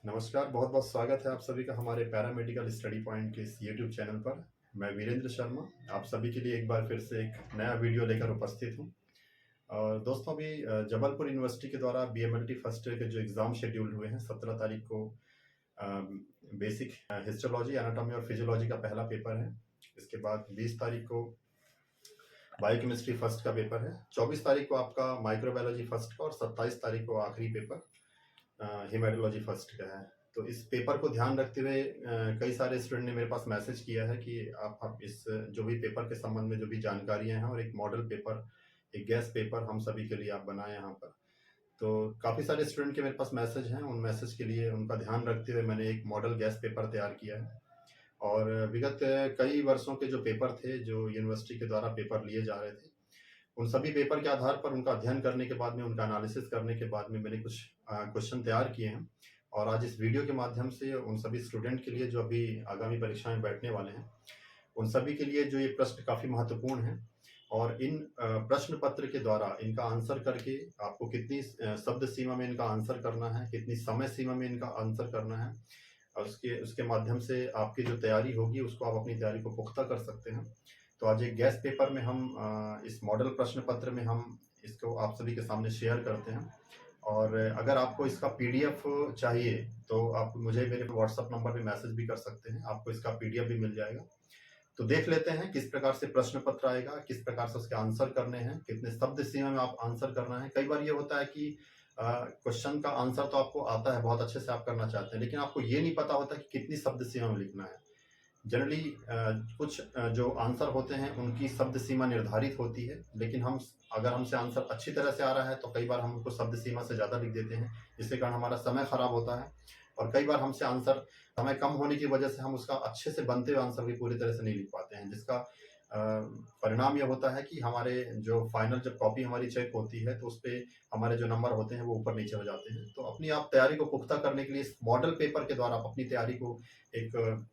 नमस्कार, बहुत-बहुत स्वागत है आप सभी का हमारे पैरामेडिकल स्टडी पॉइंट के इस यूट्यूब चैनल पर। मैं वीरेंद्र शर्मा, आप सभी के लिए एक बार फिर से एक नया वीडियो लेकर उपस्थित हूँ। और दोस्तों अभी जबलपुर यूनिवर्सिटी के द्वारा बीएमएलटी फर्स्ट ईयर के जो एग्ज़ाम शेड्यूल हुए हैं 17 तारीख को अ, बेसिक हिस्टोलॉजी, एनाटॉमी और फिजियोलॉजी का पहला पेपर है। इसके बाद 20 तारीख को बायोकेमिस्ट्री फर्स्ट का पेपर है, 24 तारीख को आपका माइक्रोबायोलॉजी फर्स्ट का और 27 तारीख को आखिरी पेपर हेमेटोलॉजी फर्स्ट का है। तो इस पेपर को ध्यान रखते हुए कई सारे स्टूडेंट ने मेरे पास मैसेज किया है कि आप इस जो भी पेपर के संबंध में जो भी जानकारियां हैं और एक मॉडल पेपर, एक गेस्ट पेपर हम सभी के लिए आप बनाएं यहाँ पर। तो काफ़ी सारे स्टूडेंट के मेरे पास मैसेज हैं, उन मैसेज के लिए उनका ध्यान रखते हुए मैंने एक मॉडल गेस्ट पेपर तैयार किया है। और विगत कई वर्षों के जो पेपर थे, जो यूनिवर्सिटी के द्वारा पेपर लिए जा रहे थे, उन सभी पेपर के आधार पर उनका अध्ययन करने के बाद में, उनका एनालिसिस करने के बाद में मैंने कुछ क्वेश्चन तैयार किए हैं। और आज इस वीडियो के माध्यम से उन सभी स्टूडेंट के लिए जो अभी आगामी परीक्षा में बैठने वाले हैं, उन सभी के लिए जो ये प्रश्न काफ़ी महत्वपूर्ण हैं। और इन प्रश्न पत्र के द्वारा इनका आंसर करके आपको कितनी शब्द सीमा में इनका आंसर करना है, कितनी समय सीमा में इनका आंसर करना है, और उसके उसके माध्यम से आपकी जो तैयारी होगी उसको आप अपनी तैयारी को पुख्ता कर सकते हैं। तो आज एक गेस्ट पेपर में हम इस मॉडल प्रश्न पत्र में हम इसको आप सभी के सामने शेयर करते हैं। और अगर आपको इसका पीडीएफ चाहिए तो आप मुझे मेरे व्हाट्सएप नंबर पे मैसेज भी कर सकते हैं, आपको इसका पीडीएफ भी मिल जाएगा। तो देख लेते हैं किस प्रकार से प्रश्न पत्र आएगा, किस प्रकार से उसके आंसर करने हैं, कितने शब्द सीमा में आप आंसर करना है। कई बार ये होता है कि क्वेश्चन का आंसर तो आपको आता है, बहुत अच्छे से आप करना चाहते हैं, लेकिन आपको ये नहीं पता होता कि कितनी शब्द सीमा में लिखना है। जनरली कुछ जो आंसर होते हैं उनकी शब्द सीमा निर्धारित होती है, लेकिन हम अगर हमसे आंसर अच्छी तरह से आ रहा है तो कई बार हम उनको शब्द सीमा से ज़्यादा लिख देते हैं, जिसके कारण हमारा समय खराब होता है। और कई बार हमसे आंसर समय कम होने की वजह से हम उसका अच्छे से बनते हुए आंसर भी पूरी तरह से नहीं लिख पाते हैं, जिसका परिणाम यह होता है कि हमारे जो फाइनल जब कॉपी हमारी चेक होती है तो उस पर हमारे जो नंबर होते हैं वो ऊपर नीचे हो जाते हैं। तो अपनी आप तैयारी को पुख्ता करने के लिए इस मॉडल पेपर के द्वारा आप अपनी तैयारी को एक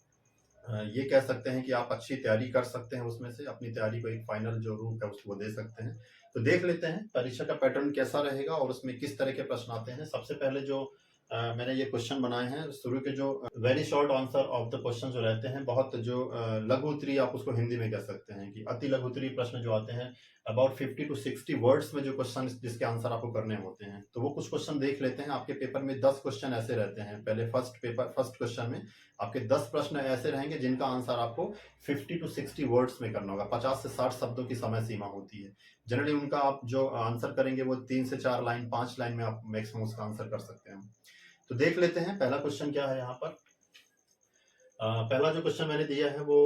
ये कह सकते हैं कि आप अच्छी तैयारी कर सकते हैं, उसमें से अपनी तैयारी को एक फाइनल जो रूप है उसको दे सकते हैं। तो देख लेते हैं परीक्षा का पैटर्न कैसा रहेगा और उसमें किस तरह के प्रश्न आते हैं। सबसे पहले जो मैंने ये क्वेश्चन बनाए हैं, शुरू के जो very short answer of the question जो रहते हैं, बहुत जो लघु उत्तरीय आप उसको हिंदी में कह सकते हैं कि अति लघु उत्तरीय प्रश्न जो आते हैं, अबाउट 50 to 60 वर्ड्स में जो क्वेश्चन जिसके आंसर आपको करने होते हैं, तो वो कुछ क्वेश्चन देख लेते हैं। आपके पेपर में 10 क्वेश्चन ऐसे रहते हैं। पहले फर्स्ट क्वेश्चन में आपके 10 प्रश्न ऐसे रहेंगे जिनका आंसर आपको 50 to 60 वर्ड्स में करना होगा। 50 से 60 शब्दों की समय सीमा होती है। जनरली उनका आप जो आंसर करेंगे वो 3 से 4 लाइन, 5 लाइन में आप मैक्सिमम उसका आंसर कर सकते हैं। तो देख लेते हैं पहला क्वेश्चन क्या है यहाँ पर। पहला जो क्वेश्चन मैंने दिया है वो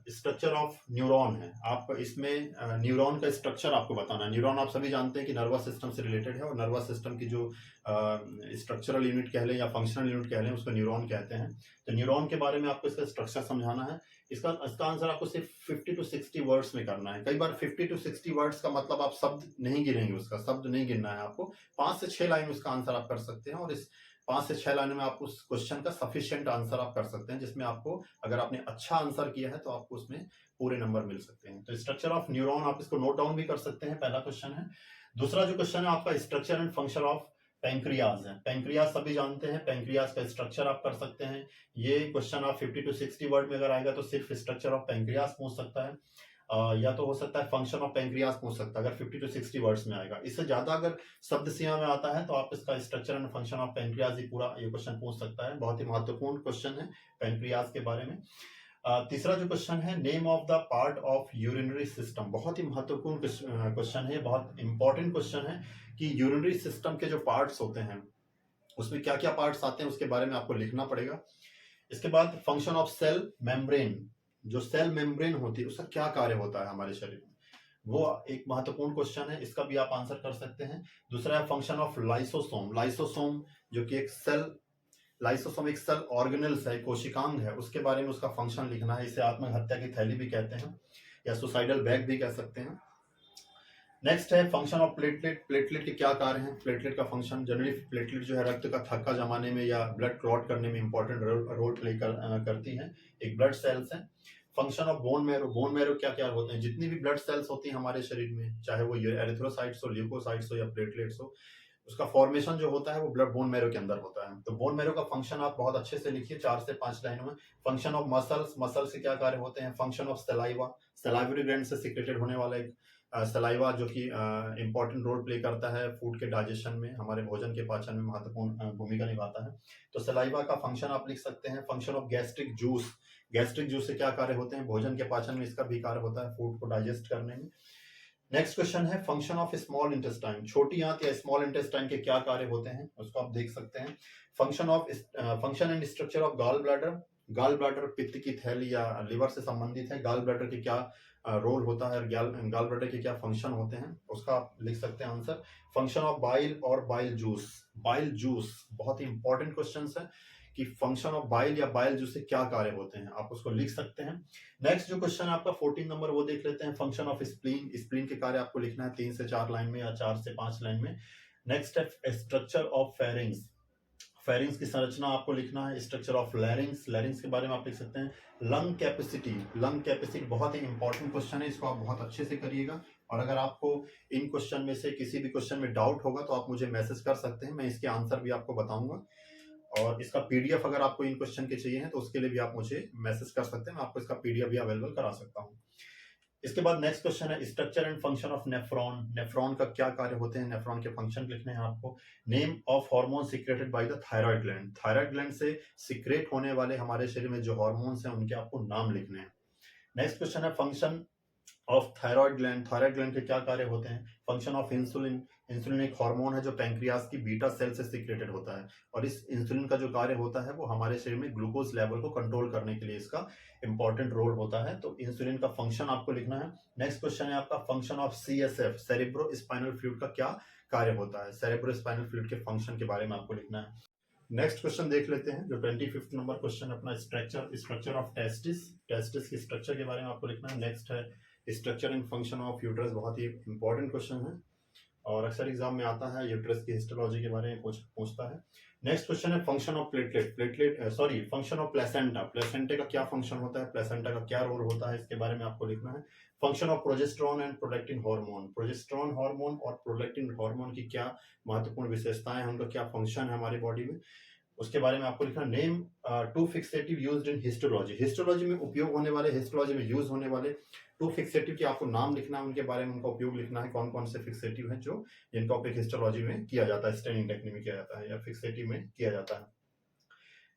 स्ट्रक्चर ऑफ न्यूरॉन है। आप इसमें न्यूरॉन का स्ट्रक्चर आपको बताना है। न्यूरॉन आप सभी जानते हैं कि नर्वस सिस्टम से रिलेटेड है, और नर्वस सिस्टम की जो स्ट्रक्चरल यूनिट कह लें या फंक्शनल यूनिट कह लें, उसको न्यूरॉन कहते हैं। तो न्यूरॉन के बारे में आपको इसका स्ट्रक्चर समझाना है। इसका आंसर आपको सिर्फ 50 to 60 वर्ड्स में करना है। कई बार 50 to 60 वर्ड्स का मतलब आप शब्द नहीं गिनेंगे, उसका शब्द नहीं गिनना है आपको। 5 से 6 लाइन उसका आंसर आप कर सकते हैं, और इस 5 से 6 लाइनों में आप उस क्वेश्चन का सफिशिएंट आंसर आप कर सकते हैं, जिसमें आपको, अगर आपने अच्छा आंसर किया है तो आपको उसमें पूरे नंबर मिल सकते हैं। तो स्ट्रक्चर ऑफ न्यूरॉन आप इसको नोट डाउन भी कर सकते हैं, पहला क्वेश्चन है। दूसरा जो क्वेश्चन है आपका structure and function of pancreas है। पैंक्रियाज सभी जानते हैं, पैंक्रियाज का स्ट्रक्चर आप कर सकते हैं। ये क्वेश्चन आप 50 to 60 वर्ड में अगर आएगा तो सिर्फ स्ट्रक्चर ऑफ पैंक्रियाज पूछ सकता है, या तो हो सकता है फंक्शन ऑफ पैंक्रियाज पूछ सकता है, अगर 50 to 60 वर्ड्स में आएगा। इससे ज्यादा अगर शब्द सीमा में आता है तो आप इसका structure and function of pancreas ही पूरा ये क्वेश्चन पूछ सकता है। बहुत ही महत्वपूर्ण क्वेश्चन है पैंक्रियाज के बारे में। तीसरा जो क्वेश्चन है, name of the part of urinary system. बहुत ही महत्वपूर्ण क्वेश्चन है, बहुत इंपॉर्टेंट क्वेश्चन है कि यूरिनरी सिस्टम के जो पार्ट्स होते हैं उसमें क्या क्या पार्ट्स आते हैं उसके बारे में आपको लिखना पड़ेगा। इसके बाद फंक्शन ऑफ सेल मेम्ब्रेन, जो सेल मेम्ब्रेन होती है उसका क्या कार्य होता है हमारे शरीर में, वो एक महत्वपूर्ण क्वेश्चन है, इसका भी आप आंसर कर सकते हैं। दूसरा है फंक्शन ऑफ लाइसोसोम। लाइसोसोम जो कि एक सेल, लाइसोसोम एक सेल ऑर्गेनेल्स है, कोशिकांग है, उसके बारे में उसका फंक्शन लिखना है। इसे आत्महत्या की थैली भी कहते हैं या सुसाइडल बैग भी कह सकते हैं। नेक्स्ट है फंक्शन ऑफ प्लेटलेट। प्लेटलेट के क्या कार्य हैं? प्लेटलेट का फंक्शन, जनरली प्लेटलेट जो है रक्त का थक्का जमाने में या ब्लड क्लॉट करने में इंपॉर्टेंट रोल प्ले करती हैं, एक ब्लड सेल्स हैं। Function of bone marrow. Bone marrow क्या क्या होते हैं? जितनी भी ब्लड सेल्स होती हैं हमारे शरीर में, चाहे वो एरिथ्रोसाइट्स हो, ल्यूकोसाइट्स हो या प्लेटलेट्स हो, उसका फॉर्मेशन जो होता है वो ब्लड बोन मैरो के अंदर होता है। तो बोन मैरो का फंक्शन आप बहुत अच्छे से लिखिए 4 से 5 लाइनों में। फंक्शन ऑफ मसल्स, मसल से क्या कार्य होते हैं। Function of saliva, salivary gland से सिक्रेटेड होने वाला एक सलाइवा जो कि इंपॉर्टेंट रोल प्ले करता है फूड के डाइजेशन में, हमारे भोजन के पाचन में महत्वपूर्ण भूमिका निभाता है। तो सलाइवा का फंक्शन आप लिख सकते हैं। Function of gastric juice, gastric juice से क्या कार्य होते हैं, भोजन के पाचन में इसका भी कार्य होता है, फूड को डाइजेस्ट करने में। नेक्स्ट क्वेश्चन है फंक्शन ऑफ स्मॉल इंटेस्टाइन, छोटी आंत या स्मॉल इंटेस्टाइन के क्या कार्य होते हैं, उसको आप देख सकते हैं। Function and structure of gall bladder, gall bladder पित्त की थैली या लिवर से संबंधित है। गॉल ब्लैडर की क्या रोल होता है, गॉल ब्लैडर के क्या फंक्शन होते हैं, उसका आप लिख सकते हैं आंसर। फंक्शन ऑफ बाइल और बाइल जूस, बाइल जूस बहुत ही इंपॉर्टेंट क्वेश्चन है कि फंक्शन ऑफ बाइल या बाइल जूस से क्या कार्य होते हैं, आप उसको लिख सकते हैं। नेक्स्ट जो क्वेश्चन है आपका 14 नंबर, वो देख लेते हैं। फंक्शन ऑफ स्प्लीन, स्प्लीन के कार्य आपको लिखना है 3 से 4 लाइन में या 4 से 5 लाइन में। नेक्स्ट है स्ट्रक्चर ऑफ फेरिंग्स, फेरिंग्स की संरचना आपको लिखना है। स्ट्रक्चर ऑफ लैरिंग्स, लैरिंग्स के बारे में आप लिख सकते हैं। लंग कैपेसिटी, लंग कैपेसिटी बहुत ही इंपॉर्टेंट क्वेश्चन है, इसको आप बहुत अच्छे से करिएगा। और अगर आपको इन क्वेश्चन में से किसी भी क्वेश्चन में डाउट होगा तो आप मुझे मैसेज कर सकते हैं, मैं इसके आंसर भी आपको बताऊंगा। और इसका पीडीएफ अगर आपको इन क्वेश्चन के चाहिए हैं तो उसके लिए भी आप मुझे मैसेज कर सकते हैं, मैं आपको इसका पीडीएफ भी अवेलेबल करा सकता हूं। इसके बाद नेक्स्ट क्वेश्चन है structure and function of nephron, nephron का क्या कार्य होते हैं, नेफ्रॉन के फंक्शन लिखने हैं आपको। Name of hormone secreted by the thyroid gland, thyroid gland से सीक्रेट होने वाले हमारे शरीर में जो हार्मोन्स हैं उनके आपको नाम लिखने हैं। नेक्स्ट क्वेश्चन है function of thyroid gland, thyroid gland के क्या कार्य होते हैं। फंक्शन ऑफ इंसुलिन, इंसुलिन एक हार्मोन है जो पैंक्रियास की बीटा सेल से सीक्रेटेड होता है, और इस इंसुलिन का जो कार्य होता है वो हमारे शरीर में ग्लूकोज लेवल को कंट्रोल करने के लिए इसका इंपॉर्टेंट रोल होता है। तो इंसुलिन का फंक्शन आपको लिखना है। नेक्स्ट क्वेश्चन है आपका function of CSF, cerebro spinal fluid का क्या कार्य होता है, सेरेब्रो स्पाइनल फ्लूइड के फंक्शन के बारे में आपको लिखना है। नेक्स्ट क्वेश्चन देख लेते हैं जो 25 नंबर क्वेश्चन अपना स्ट्रक्चर ऑफ टेस्टिस, टेस्टिस के स्ट्रक्चर के बारे में आपको लिखना है। नेक्स्ट है structure and function of uterus, बहुत ही इंपॉर्टेंट क्वेश्चन है और अक्सर एग्जाम में आता है, यूट्रस की हिस्टोलॉजी के बारे में पूछता है। नेक्स्ट क्वेश्चन है function of function of placenta, placenta का क्या फंक्शन होता है, प्लेसेंटा का क्या रोल होता है, इसके बारे में आपको लिखना है। Function of progesterone and prolactin hormone, progesterone hormone और प्रोलैक्टिन हार्मोन की क्या महत्वपूर्ण विशेषताएं हैं, उनका क्या फंक्शन है हमारी बॉडी में, उसके बारे में आपको लिखना। Name two fixative used in histology, histology में उपयोग होने वाले, हिस्टोलॉजी में यूज होने वाले टू फिक्सेटिव के आपको नाम लिखना है, उनके बारे में उनका उपयोग लिखना है, कौन कौन से फिक्सेटिव हैं जो जिनका उपयोग हिस्टोलॉजी में किया जाता है, स्टेनिंग टेक्निक में किया जाता है या फिक्सेटिव में किया जाता है।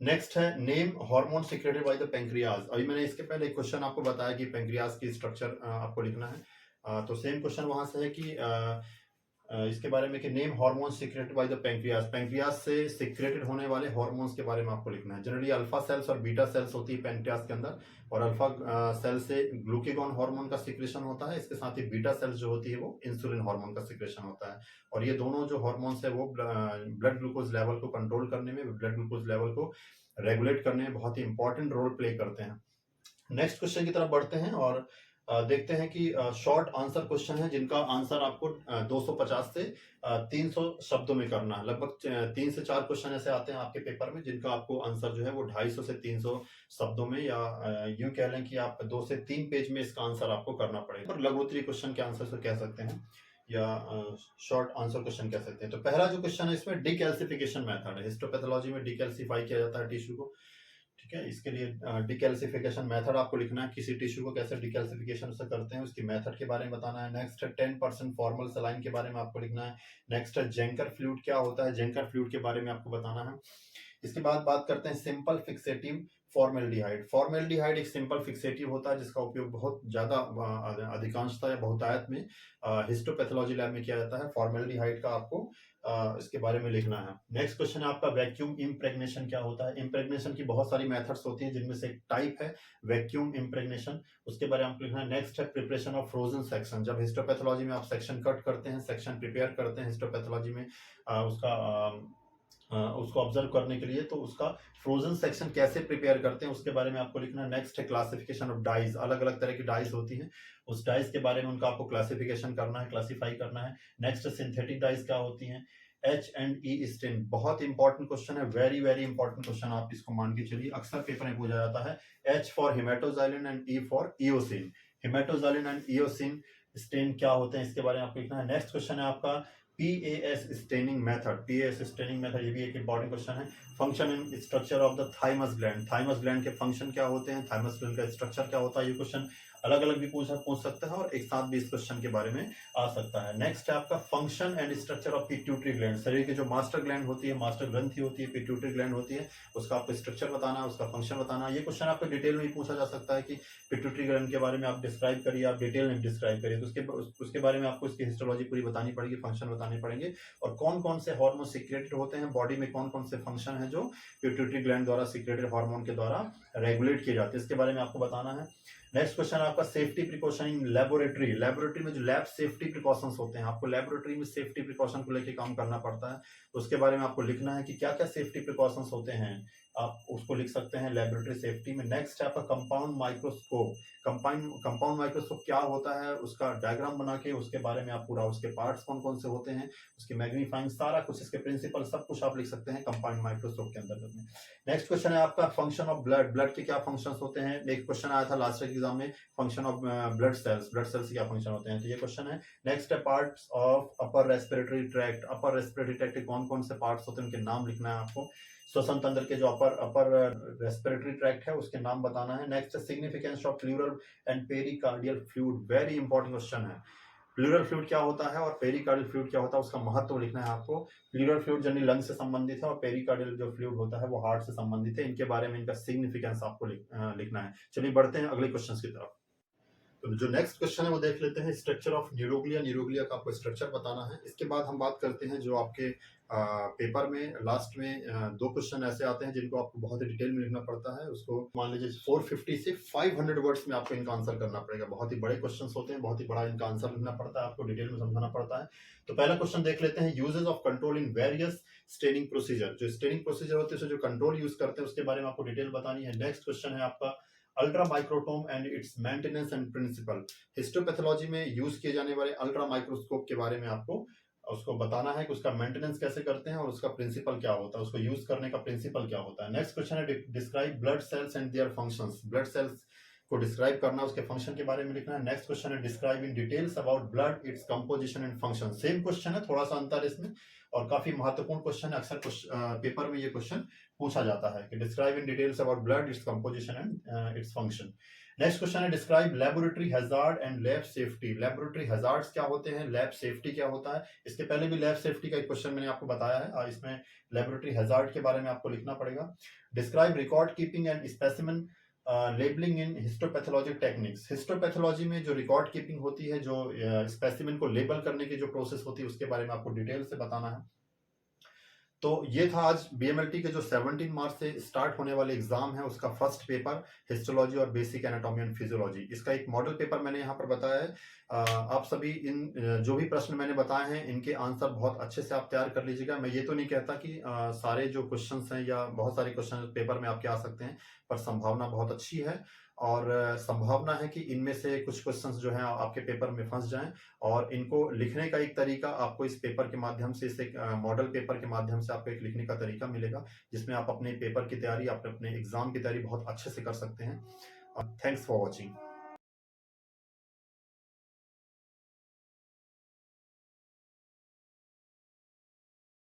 नेक्स्ट है name hormone secreted by the pancreas, अभी मैंने इसके पहले एक क्वेश्चन आपको बताया कि पेंक्रियाज की स्ट्रक्चर आपको लिखना है, तो सेम क्वेश्चन वहां से है कि इसके बारे में कि name hormone secreted by the pancreas, pancreas से सीक्रेटेड होने वाले हार्मोन्स के बारे में आपको लिखना है। जनरली अल्फा सेल्स और बीटा सेल्स होती है पेंक्रियाज के अंदर, और अल्फा सेल से ग्लूकेगॉन हार्मोन का सिक्रेशन होता है, इसके साथ ही बीटा सेल्स जो होती है वो इंसुलिन हार्मोन का सिक्रेशन होता है, और ये दोनों जो हार्मोन्स है वो ब्लड ग्लूकोज लेवल को कंट्रोल करने में, ब्लड ग्लूकोज लेवल को रेगुलेट करने में बहुत ही इंपॉर्टेंट रोल प्ले करते हैं। नेक्स्ट क्वेश्चन की तरफ बढ़ते हैं और देखते हैं कि शॉर्ट आंसर क्वेश्चन है जिनका आंसर आपको 250 से 300 शब्दों में करना है। लगभग 3 से 4 क्वेश्चन ऐसे आते हैं आपके पेपर में जिनका आपको आंसर जो है वो 250 से 300 शब्दों में, या यूं कह लें कि आप 2 से 3 पेज में इसका आंसर आपको करना पड़ेगा। पर लघुत्तरी क्वेश्चन के आंसर से कह सकते हैं या शॉर्ट आंसर क्वेश्चन कह सकते हैं। तो पहला जो क्वेश्चन है इसमें डिकैल्सिफिकेशन मेथड है, हिस्टोपैथोलॉजी में डिकैल्सिफाई किया जाता है टिश्यू को, ठीक है। इसके लिए डिकैल्सिफिकेशन मेथड आपको लिखना है, किसी टिश्यू को कैसे डिकैल्सिफिकेशन से करते हैं उसकी मेथड के बारे में बताना है। नेक्स्ट है 10% फॉर्मल सलाइन के बारे में आपको लिखना है। नेक्स्ट है जेंकर फ्लूइड क्या होता है, जेंकर फ्लूइड के बारे में आपको बताना है। इसके बाद बात करते हैं सिंपल फिक्सेटिव फॉर्मेल्डिहाइड, फॉर्मेल्डिहाइड एक सिंपल फिक्सेटिव होता है जिसका उपयोग बहुत ज्यादा अधिकांशतः या बहुतायत में हिस्टोपैथोलॉजी लैब में किया जाता है। फॉर्मेल्डिहाइड का आपको इसके बारे में लिखना है। नेक्स्ट क्वेश्चन है आपका वैक्यूम इम्प्रेग्नेशन क्या होता है। इम्प्रेग्नेशन की बहुत सारी मेथड्स होती हैं जिनमें से एक टाइप है वैक्यूम इम्प्रेग्नेशन, उसके बारे में आपको लिखना है। नेक्स्ट है प्रिपरेशन ऑफ फ्रोजन सेक्शन, जब हिस्टोपैथोलॉजी में आप सेक्शन कट करते हैं, सेक्शन प्रिपेयर करते हैं हिस्टोपैथोलॉजी में उसको ऑब्जर्व करने के लिए, तो उसका फ्रोजन सेक्शन कैसे प्रिपेयर करते हैं उसके बारे में आपको लिखना है। नेक्स्ट है क्लासिफिकेशन ऑफ डाइज, अलग अलग तरह की डाइज होती हैं, उस डाइज के बारे में उनका आपको क्लासिफिकेशन करना है, क्लासिफाई करना है। नेक्स्ट सिंथेटिक डाइज क्या होती हैं। H&E स्टेन बहुत इंपॉर्टेंट क्वेश्चन है, वेरी वेरी इंपॉर्टेंट क्वेश्चन, आप इसको मान के चलिए, अक्सर पेपर में पूछा जाता है। H for hematoxylin and E for eosin, hematoxylin and eosin stain क्या होते हैं इसके बारे में आपको लिखना है। नेक्स्ट क्वेश्चन है आपका PAS staining method, PAS staining method ये भी एक इंपॉर्टेंट क्वेश्चन है। Function and structure of the thymus gland, thymus gland के फंक्शन क्या होते हैं, थाइमस ग्लैंड का स्ट्रक्चर क्या होता है, ये क्वेश्चन अलग अलग भी पूछ सकता है और एक साथ भी इस क्वेश्चन के बारे में आ सकता है। नेक्स्ट है आपका function and structure of pituitary gland, शरीर की जो मास्टर ग्लैंड होती है, मास्टर ग्रंथि होती है, पिट्यूटरी ग्लैंड होती है, उसका आपको स्ट्रक्चर बताना है, उसका फंक्शन बताना है। ये क्वेश्चन आपको डिटेल में ही पूछा जा सकता है कि पिट्यूटरी ग्लैंड के बारे में आप डिस्क्राइब करिए, आप डिटेल में डिस्क्राइब करिए, तो उसके बारे में आपको इसकी हिस्टोलॉजी पूरी बतानी पड़ेगी, फंक्शन बताने पड़ेंगे और कौन कौन से हार्मोन सीक्रेटेड होते हैं बॉडी में, कौन कौन से फंक्शन है जो पिट्यूटरी ग्लैंड द्वारा सीक्रेटेड हार्मोन के द्वारा रेगुलेट किए जाते हैं, इसके बारे में आपको बताना है। नेक्स्ट क्वेश्चन आपका safety precaution in laboratory, laboratory में जो लैब सेफ्टी प्रिकॉशंस होते हैं, आपको लेबोरेटरी में सेफ्टी प्रिकॉशन को लेकर काम करना पड़ता है, तो उसके बारे में आपको लिखना है कि क्या क्या सेफ्टी प्रिकॉशंस होते हैं, आप उसको लिख सकते हैं लेबोरेटरी सेफ्टी में। नेक्स्ट है आपका कंपाउंड माइक्रोस्कोप, कंपाउंड माइक्रोस्कोप क्या होता है, उसका डायग्राम बना के उसके बारे में आप पूरा, उसके पार्ट्स कौन कौन से होते हैं, उसकी मैग्नीफाइंग सारा कुछ, इसके प्रिंसिपल सब कुछ आप लिख सकते हैं कंपाउंड माइक्रोस्कोप के अंदर में। नेक्स्ट क्वेश्चन है आपका फंक्शन ऑफ ब्लड, ब्लड के क्या फंक्शंस होते हैं, एक क्वेश्चन आया था लास्ट एग्जाम में, function of blood cells, blood cells क्या फंक्शन होते हैं, तो ये क्वेश्चन है। नेक्स्ट है parts of upper respiratory tract, upper respiratory tract के कौन कौन से पार्ट्स होते हैं, उनके नाम लिखना है आपको। श्वसन तंत्र के जो अपर रेस्पिरेटरी ट्रैक्ट है उसके नाम बताना है। नेक्स्ट है significance of pleural and pericardial fluid, very important question है। प्लूरल फ्लूइड क्या होता है और पेरिकार्डियल फ्लूइड क्या होता है, उसका महत्व लिखना है आपको। प्लूरल फ्लूइड जनरली लंग से संबंधित है और पेरिकार्डियल जो फ्लूइड होता है वो हार्ट से संबंधित है, इनके बारे में इनका सिग्निफिकेंस आपको लिखना है। चलिए बढ़ते हैं अगले क्वेश्चन की तरफ। तो जो नेक्स्ट क्वेश्चन है वो देख लेते हैं, स्ट्रक्चर ऑफ न्यूरोग्लिया, न्यूरोग्लिया का आपको स्ट्रक्चर बताना है। इसके बाद हम बात करते हैं जो आपके पेपर में लास्ट में दो क्वेश्चन ऐसे आते हैं जिनको आपको बहुत ही डिटेल में लिखना पड़ता है, उसको मान लीजिए 450 से 500 वर्ड्स में आपको इनका आंसर करना पड़ेगा। बहुत ही बड़े क्वेश्चंस होते हैं, बहुत ही बड़ा इनका आंसर लिखना पड़ता है, आपको डिटेल में समझाना पड़ता है। तो पहला क्वेश्चन देख लेते हैं, uses of control in various staining procedure, जो स्टेनिंग प्रोसीजर होते हैं जो कंट्रोल यूज करते हैं उसके बारे में आपको डिटेल बतानी है। नेक्स्ट क्वेश्चन है आपका ultra microtome and its maintenance and principle, histopathology में यूज किए जाने वाले अल्ट्रा माइक्रोस्कोप के बारे में आपको उसको बताना है कि उसका मेंटेनेंस कैसे करते हैं और उसका प्रिंसिपल क्या होता है, उसको यूज करने का प्रिंसिपल क्या होता है। नेक्स्ट क्वेश्चन है describe blood cells and their functions, blood cells को डिस्क्राइब करना, उसके फंक्शन के बारे में लिखना है। नेक्स्ट क्वेश्चन है describe in details about blood, its composition and function, same question है, थोड़ा सा अंतर इसमें और काफी महत्वपूर्ण क्वेश्चन है, अक्सर पेपर में ये क्वेश्चन पूछा जाता है कि describe in details about blood, its composition and its function. Next question है describe laboratory hazard and lab safety, laboratory hazards क्या होते हैं, लैब सेफ्टी क्या होता है, इसके पहले भी लैब सेफ्टी का एक क्वेश्चन मैंने आपको बताया है और इसमें लेबोरेटरी हैजार्ड के बारे में आपको लिखना पड़ेगा। Describe record keeping and specimen labelling in histopathology techniques, histopathology में जो रिकॉर्ड कीपिंग होती है, जो स्पेसिमेन को लेबल करने की जो प्रोसेस होती है उसके बारे में आपको डिटेल से बताना है। तो ये था आज बीएमएलटी के जो 17 मार्च से स्टार्ट होने वाले एग्जाम है उसका फर्स्ट पेपर, हिस्टोलॉजी और बेसिक एनाटॉमी एंड फिजियोलॉजी, इसका एक मॉडल पेपर मैंने यहाँ पर बताया है। आप सभी इन जो भी प्रश्न मैंने बताए हैं इनके आंसर बहुत अच्छे से आप तैयार कर लीजिएगा। मैं ये तो नहीं कहता कि सारे जो क्वेश्चंस हैं या बहुत सारे क्वेश्चन पेपर में आपके आ सकते हैं, पर संभावना बहुत अच्छी है और संभावना है कि इनमें से कुछ क्वेश्चंस जो हैं आपके पेपर में फंस जाएं और इनको लिखने का एक तरीका आपको इस पेपर के माध्यम से, इस एक मॉडल पेपर के माध्यम से आपको एक लिखने का तरीका मिलेगा जिसमें आप अपने पेपर की तैयारी, आप अपने एग्जाम की तैयारी बहुत अच्छे से कर सकते हैं। Thanks for watching.